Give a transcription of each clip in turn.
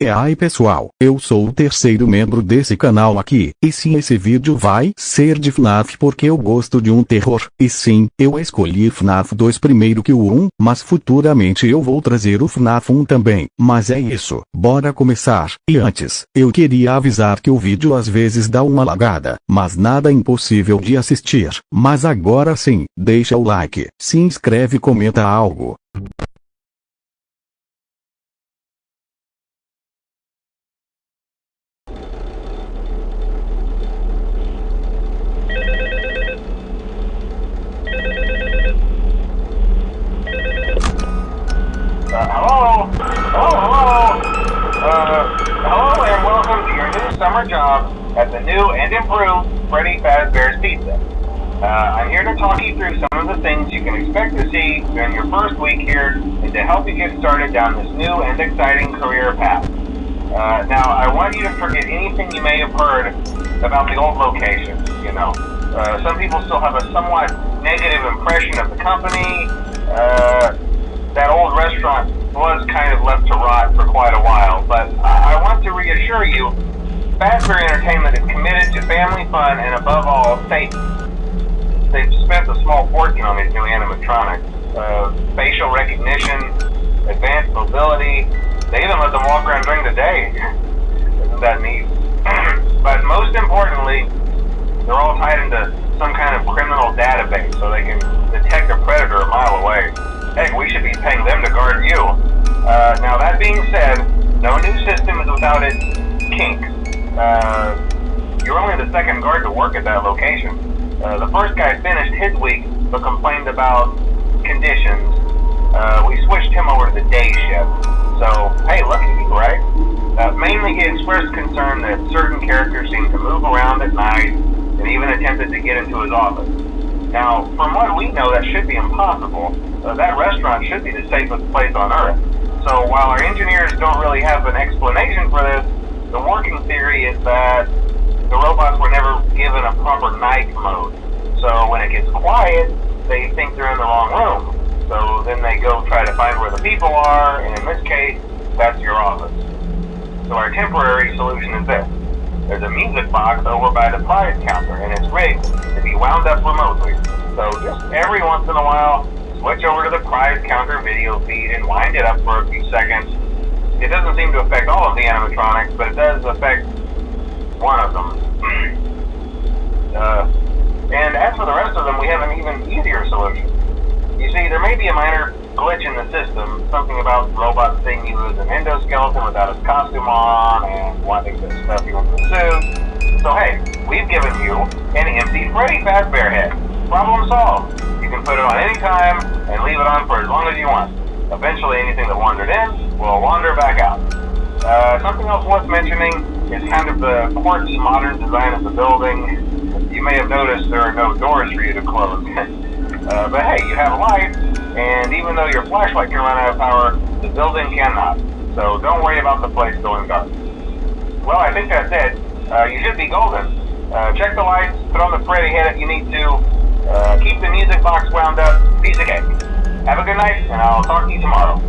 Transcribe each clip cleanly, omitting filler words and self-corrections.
E aí pessoal, eu sou o terceiro membro desse canal aqui, e sim, esse vídeo vai ser de Fnaf porque eu gosto de um terror, e sim, eu escolhi Fnaf 2 primeiro que o 1, mas futuramente eu vou trazer o Fnaf 1 também, mas é isso, bora começar. E antes, eu queria avisar que o vídeo às vezes dá uma lagada, mas nada impossível de assistir, mas agora sim, deixa o like, se inscreve e comenta algo. Hello and welcome to your new summer job at the new and improved Fazbear's Pizza. I'm here to talk you through some of the things you can expect to see during your first week here and to help you get started down this new and exciting career path. Now, I want you to forget anything you may have heard about the old location. Some people still have a somewhat negative impression of the company. That old restaurant was kind of left to rot for quite a while, but I want to reassure you, Fazbear Entertainment is committed to family fun and above all, safety. They've spent a small fortune on these new animatronics. Facial recognition, advanced mobility, they even let them walk around during the day. Isn't that neat? But most importantly, they're all tied into some kind of criminal database so they can detect a predator a mile away. Heck, we should be paying them to guard you. Now that being said, no new system is without its kinks. You're only the second guard to work at that location. The first guy finished his week but complained about conditions. We switched him over to the day shift. So, hey, lucky, right? Mainly he expressed concern that certain characters seem to move around at night and even attempted to get into his office. Now, from what we know, that should be impossible. That restaurant should be the safest place on Earth. So while our engineers don't really have an explanation for this, the working theory is that the robots were never given a proper night mode. So when it gets quiet, they think they're in the wrong room. So then they go try to find where the people are, and in this case, that's your office. So our temporary solution is this. There's a music box over by the prize counter, and it's rigged to be wound up remotely. So just every once in a while, switch over to the prize counter video feed and wind it up for a few seconds. It doesn't seem to affect all of the animatronics, but it does affect one of them. And as for the rest of them, we have an even easier solution. You see, there may be a minor glitch in the system, something about robots seeing you as an endoskeleton without his costume on and wanting to stuff you into the suit. So hey, we've given you an empty Freddy Fazbear head. Problem solved. You can put it on any time and leave it on for as long as you want. Eventually anything that wandered in will wander back out. Something else worth mentioning is kind of the quirky modern design of the building. You may have noticed there are no doors for you to close. But hey, you have a light, and even though your flashlight can run out of power, the building cannot. So don't worry about the place going dark. Well, I think that's it. You should be golden. Check the lights, put on the Freddy head if you need to. Keep the music box wound up. Piece of cake. Have a good night, and I'll talk to you tomorrow.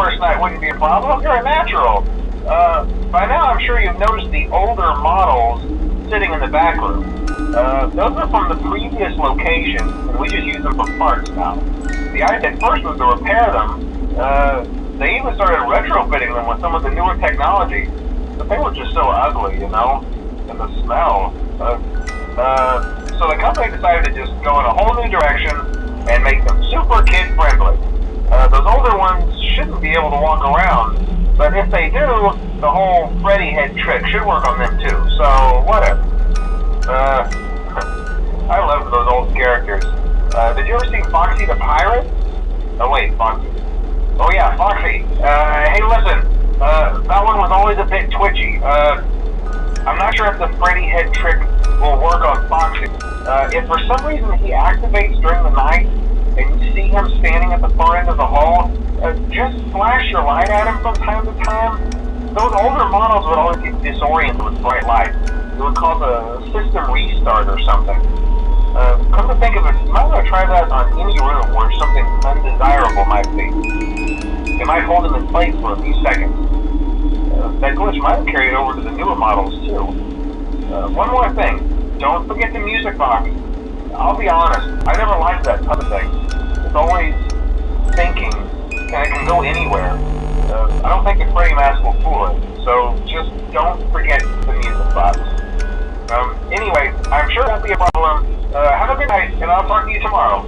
first night wouldn't be a problem. You're a natural. By now, I'm sure you've noticed the older models sitting in the back room. Those are from the previous location, and we just use them for parts now. The idea at first was to repair them. They even started retrofitting them with some of the newer technology, but they were just so ugly, you know, and the smell. So the company decided to just go in a whole new direction and make them super kid-friendly. Those older ones shouldn't be able to walk around, but if they do, the whole Freddy head trick should work on them too, so whatever. I love those old characters. Did you ever see Foxy the Pirate? Oh wait, Foxy. Oh yeah, Foxy. Hey listen, that one was always a bit twitchy. I'm not sure if the Freddy head trick will work on Foxy. If for some reason he activates during the night, and you see him standing at the far end of the hall, just flash your light at him from time to time. Those older models would always get disoriented with bright lights. It would cause a system restart or something. Come to think of it, you might want to try that on any room where something undesirable might be. It might hold him in place for a few seconds. That glitch might carry it over to the newer models too. One more thing, don't forget the music box. I'll be honest, I never liked that type of thing. It's always thinking, and it can go anywhere. I don't think the Freddy mask will fool it, so just don't forget the music box. Anyway, I'm sure it won't be a problem. Have a good night, and I'll talk to you tomorrow.